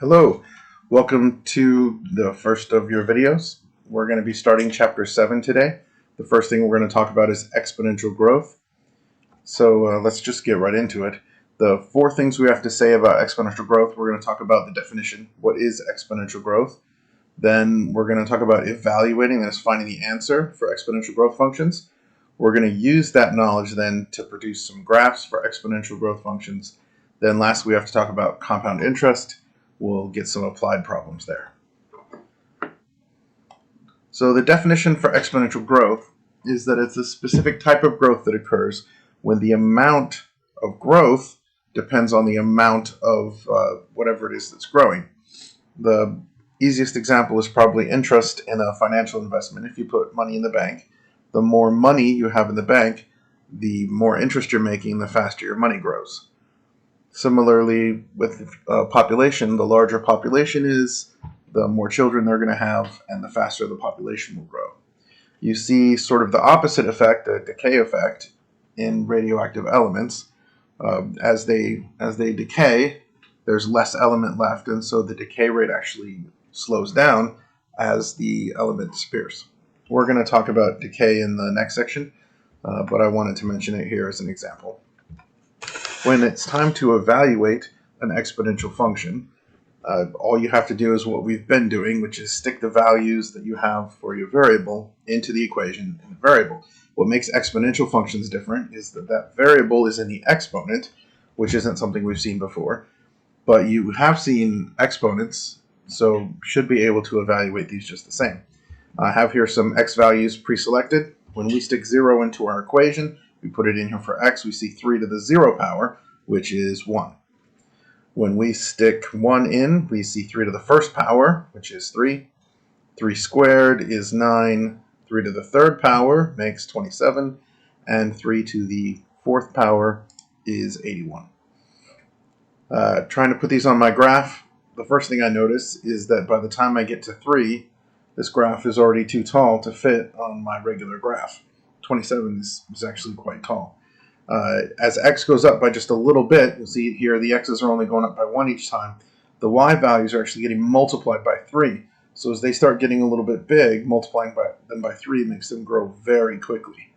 Hello, welcome to the first of your videos. We're going to be starting chapter 7 today. The first thing we're going to talk about is exponential growth. So let's just get right into it. The four things we have to say about exponential growth, we're going to talk about the definition, what is exponential growth. Then we're going to talk about evaluating, that is finding the answer for exponential growth functions. We're going to use that knowledge then to produce some graphs for exponential growth functions. Then last we have to talk about compound interest. We'll get some applied problems there. So the definition for exponential growth is that it's a specific type of growth that occurs when the amount of growth depends on the amount of whatever it is that's growing. The easiest example is probably interest in a financial investment. If you put money in the bank, the more money you have in the bank, the more interest you're making, the faster your money grows. Similarly, with population, the larger population is, the more children they're going to have, and the faster the population will grow. You see sort of the opposite effect, a decay effect, in radioactive elements. As they decay, there's less element left, and so the decay rate actually slows down as the element disappears. We're going to talk about decay in the next section, but I wanted to mention it here as an example. When it's time to evaluate an exponential function, all you have to do is what we've been doing, which is stick the values that you have for your variable into the equation in the variable. What makes exponential functions different is that that variable is in the exponent, which isn't something we've seen before, but you have seen exponents, so should be able to evaluate these just the same. I have here some x values pre-selected. When we stick 0 into our equation, we put it in here for x, we see 3 to the 0 power, which is 1. When we stick 1 in, we see 3 to the first power, which is 3. 3 squared is 9. 3 to the third power makes 27. And 3 to the fourth power is 81. Trying to put these on my graph, the first thing I notice is that by the time I get to 3, this graph is already too tall to fit on my regular graph. 27 is actually quite tall. As x goes up by just a little bit, you'll see here the x's are only going up by 1 each time. The y values are actually getting multiplied by 3. So as they start getting a little bit big, multiplying them by 3 makes them grow very quickly.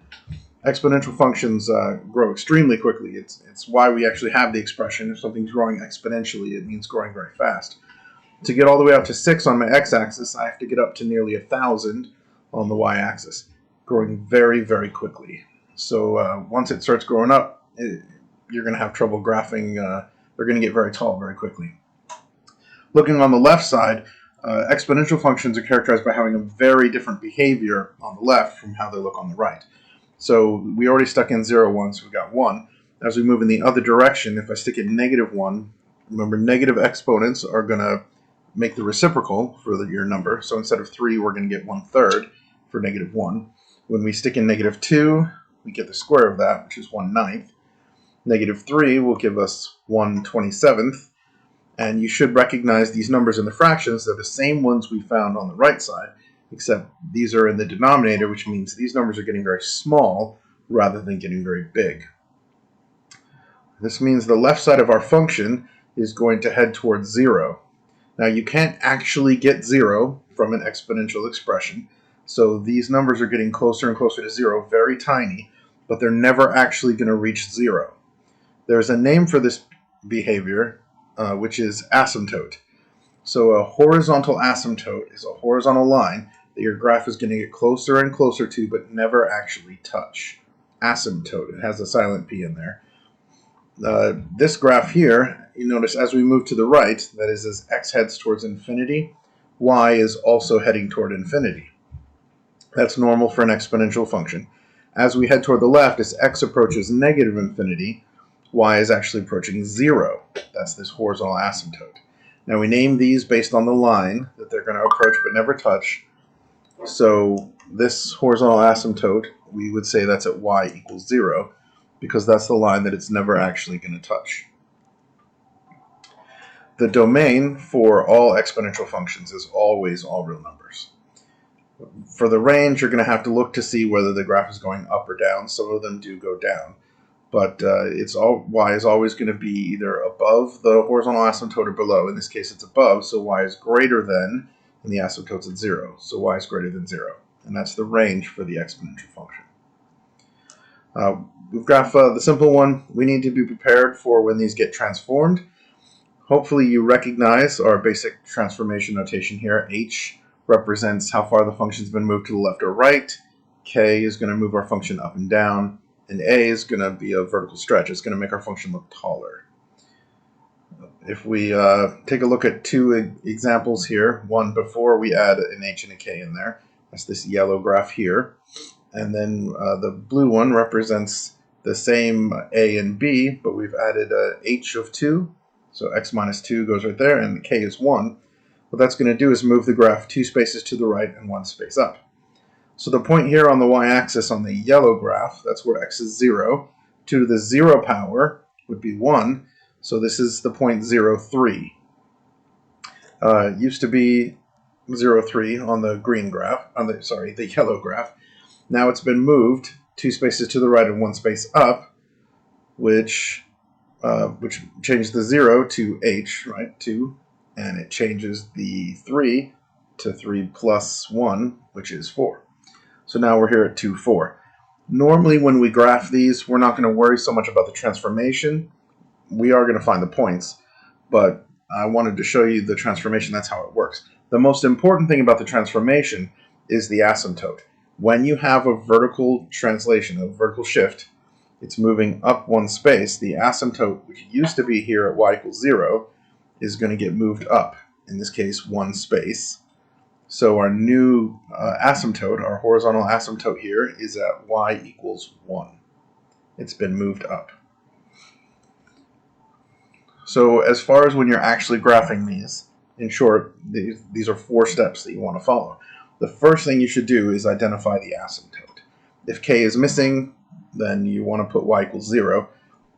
Exponential functions grow extremely quickly. It's why we actually have the expression, if something's growing exponentially, it means growing very fast. To get all the way up to 6 on my x-axis, I have to get up to nearly 1,000 on the y-axis, growing very, very quickly. So once it starts growing up, you're going to have trouble graphing. They're going to get very tall very quickly. Looking on the left side, exponential functions are characterized by having a very different behavior on the left from how they look on the right. So we already stuck in 0, 1, so we got 1. As we move in the other direction, if I stick in -1, remember negative exponents are going to make the reciprocal for your number. So instead of 3, we're going to get 1/3 for -1. When we stick in -2, we get the square of that, which is 1/9. -3 will give us 1/27th. And you should recognize these numbers in the fractions. They're the same ones we found on the right side, except these are in the denominator, which means these numbers are getting very small rather than getting very big. This means the left side of our function is going to head towards 0. Now, you can't actually get 0 from an exponential expression, so these numbers are getting closer and closer to 0, very tiny, but they're never actually going to reach 0. There's a name for this behavior, which is asymptote. So a horizontal asymptote is a horizontal line that your graph is going to get closer and closer to, but never actually touch. Asymptote. It has a silent P in there. This graph here, you notice as we move to the right, that is as x heads towards infinity, y is also heading toward infinity. That's normal for an exponential function. As we head toward the left, as x approaches negative infinity, y is actually approaching 0. That's this horizontal asymptote. Now we name these based on the line that they're going to approach but never touch. So this horizontal asymptote, we would say that's at y equals 0, because that's the line that it's never actually going to touch. The domain for all exponential functions is always all real numbers. For the range, you're going to have to look to see whether the graph is going up or down. Some of them do go down. but y is always going to be either above the horizontal asymptote or below. In this case, it's above, so y is greater than, and the asymptote's at 0, so y is greater than 0. And that's the range for the exponential function. We've got the simple one. We need to be prepared for when these get transformed. Hopefully you recognize our basic transformation notation here. H represents how far the function's been moved to the left or right. K is going to move our function up and down. And A is going to be a vertical stretch. It's going to make our function look taller. If we take a look at two examples here, one before we add an H and a K in there, that's this yellow graph here. And then the blue one represents the same A and B, but we've added a H of 2. So x minus 2 goes right there, and the k is 1. What that's going to do is move the graph 2 spaces to the right and 1 space up. So the point here on the y-axis on the yellow graph, that's where x is 0. 2 to the 0 power would be 1. So this is the point 0, 3. It used to be 0, 3 on the green graph, the yellow graph. Now it's been moved 2 spaces to the right and 1 space up, which changes the 0 to h, right, 2, and it changes the 3 to 3 plus 1, which is 4. So now we're here at 2, 4. Normally when we graph these, we're not going to worry so much about the transformation. We are going to find the points, but I wanted to show you the transformation. That's how it works. The most important thing about the transformation is the asymptote. When you have a vertical translation, a vertical shift, it's moving up 1 space. The asymptote, which used to be here at y equals 0, is going to get moved up, in this case 1 space. So our new asymptote, our horizontal asymptote here, is at y equals 1. It's been moved up. So as far as when you're actually graphing these, in short, these are 4 steps that you want to follow. The first thing you should do is identify the asymptote. If k is missing, then you want to put y equals 0.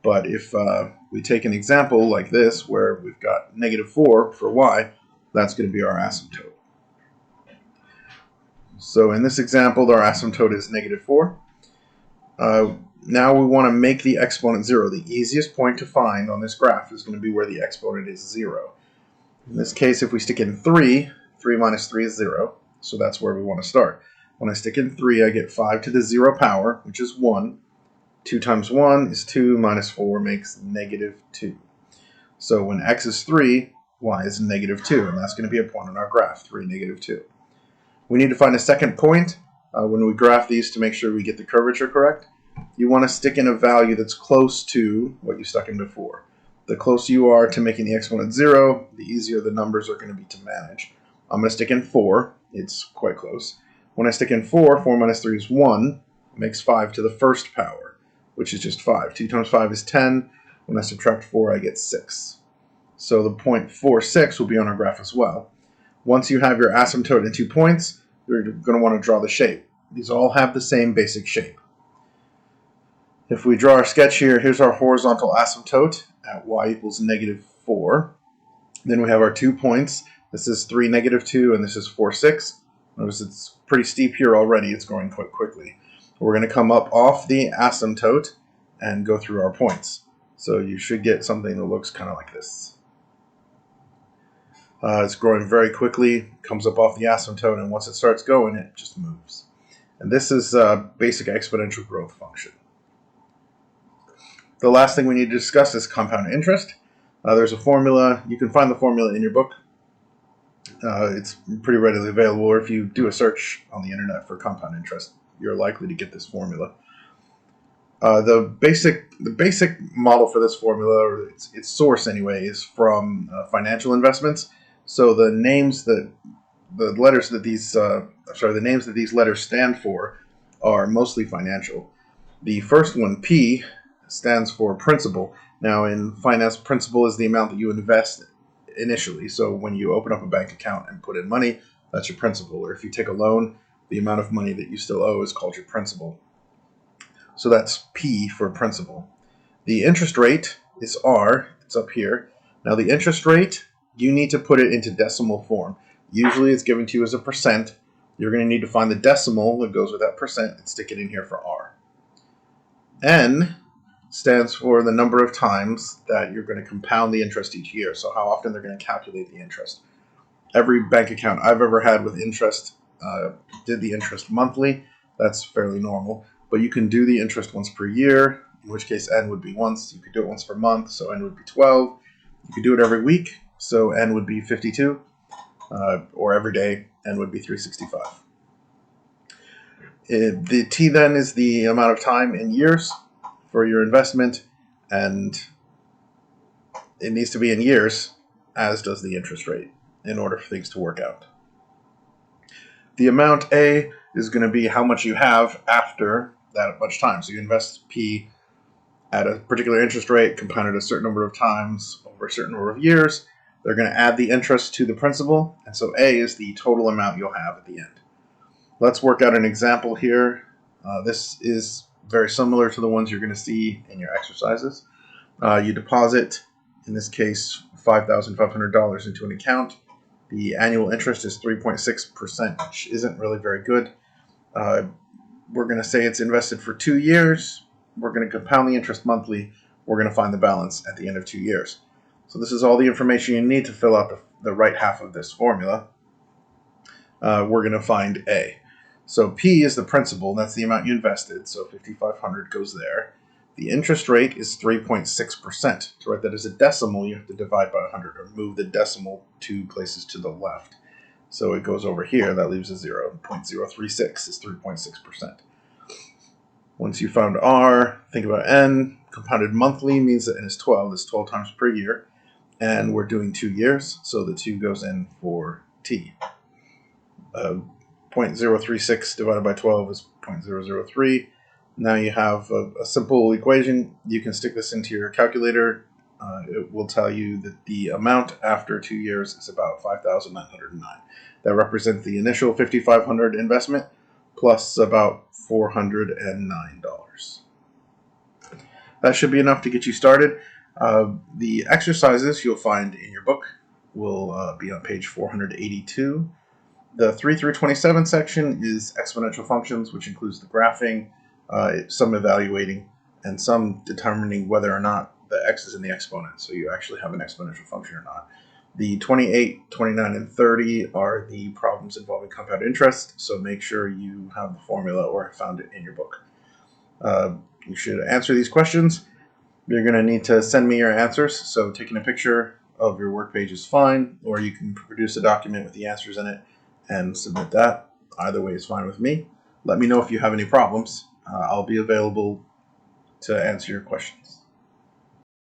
But if we take an example like this, where we've got -4 for y, that's going to be our asymptote. So in this example, our asymptote is -4. Now we want to make the exponent 0. The easiest point to find on this graph is going to be where the exponent is 0. In this case, if we stick in 3, 3 minus 3 is 0. So that's where we want to start. When I stick in 3, I get 5 to the 0 power, which is 1. 2 times 1 is 2, minus 4 makes -2. So when x is 3, y is -2, and that's going to be a point on our graph, 3, -2. We need to find a second point when we graph these to make sure we get the curvature correct. You want to stick in a value that's close to what you stuck in before. The closer you are to making the exponent 0, the easier the numbers are going to be to manage. I'm going to stick in 4. It's quite close. When I stick in 4, 4 minus 3 is 1. It makes 5 to the first power, which is just 5. 2 times 5 is 10. When I subtract 4, I get 6. So the point 4, 6 will be on our graph as well. Once you have your asymptote in 2 points, you're going to want to draw the shape. These all have the same basic shape. If we draw our sketch here, here's our horizontal asymptote at y equals -4. Then we have our 2 points. This is 3, -2, and this is 4, 6. Notice it's pretty steep here already. It's going quite quickly. We're going to come up off the asymptote and go through our points. So you should get something that looks kind of like this. It's growing very quickly, comes up off the asymptote, and once it starts going, it just moves. And this is a basic exponential growth function. The last thing we need to discuss is compound interest. There's a formula. You can find the formula in your book. It's pretty readily available, or if you do a search on the internet for compound interest, you're likely to get this formula. The basic model for this formula, or its source anyway, is from financial investments. So the names that these letters stand for are mostly financial. The first one, P, stands for principal. Now in finance, principal is the amount that you invest initially. So when you open up a bank account and put in money, that's your principal. Or if you take a loan, the amount of money that you still owe is called your principal. So that's P for principal. The interest rate is R. It's up here. Now the interest rate, you need to put it into decimal form. Usually it's given to you as a percent. You're going to need to find the decimal that goes with that percent and stick it in here for R. N stands for the number of times that you're going to compound the interest each year. So how often they're going to calculate the interest. Every bank account I've ever had with interest did the interest monthly. That's fairly normal. But you can do the interest once per year, in which case n would be once. You could do it once per month, so n would be 12. You could do it every week, so n would be 52. Or every day, n would be 365. The t then is the amount of time in years for your investment, and it needs to be in years, as does the interest rate, in order for things to work out. The amount A is going to be how much you have after that much time. So you invest P at a particular interest rate, compounded a certain number of times over a certain number of years. They're going to add the interest to the principal, and so A is the total amount you'll have at the end. Let's work out an example here. This is very similar to the ones you're going to see in your exercises. You deposit, in this case, $5,500 into an account. The annual interest is 3.6%, which isn't really very good. We're going to say it's invested for 2 years. We're going to compound the interest monthly. We're going to find the balance at the end of 2 years. So this is all the information you need to fill out the right half of this formula. We're going to find A. So P is the principal. That's the amount you invested. So $5,500 goes there. The interest rate is 3.6%. To write that as a decimal, you have to divide by 100 or move the decimal 2 places to the left. So it goes over here. That leaves a 0. 0.036 is 3.6%. Once you found R, think about N. Compounded monthly means that N is 12. That's 12 times per year. And we're doing 2 years, so the 2 goes in for T. 0.036 divided by 12 is 0.003. Now you have a simple equation. You can stick this into your calculator. It will tell you that the amount after 2 years is about $5,909. That represents the initial $5,500 investment plus about $409. That should be enough to get you started. The exercises you'll find in your book will be on page 482. The 3 through 27 section is exponential functions, which includes the graphing, some evaluating, and some determining whether or not the x is in the exponent, so you actually have an exponential function or not. The 28, 29, and 30 are the problems involving compound interest, so make sure you have the formula or have found it in your book. You should answer these questions. You're going to need to send me your answers, so taking a picture of your work page is fine, or you can produce a document with the answers in it and submit that. Either way is fine with me. Let me know if you have any problems. I'll be available to answer your questions.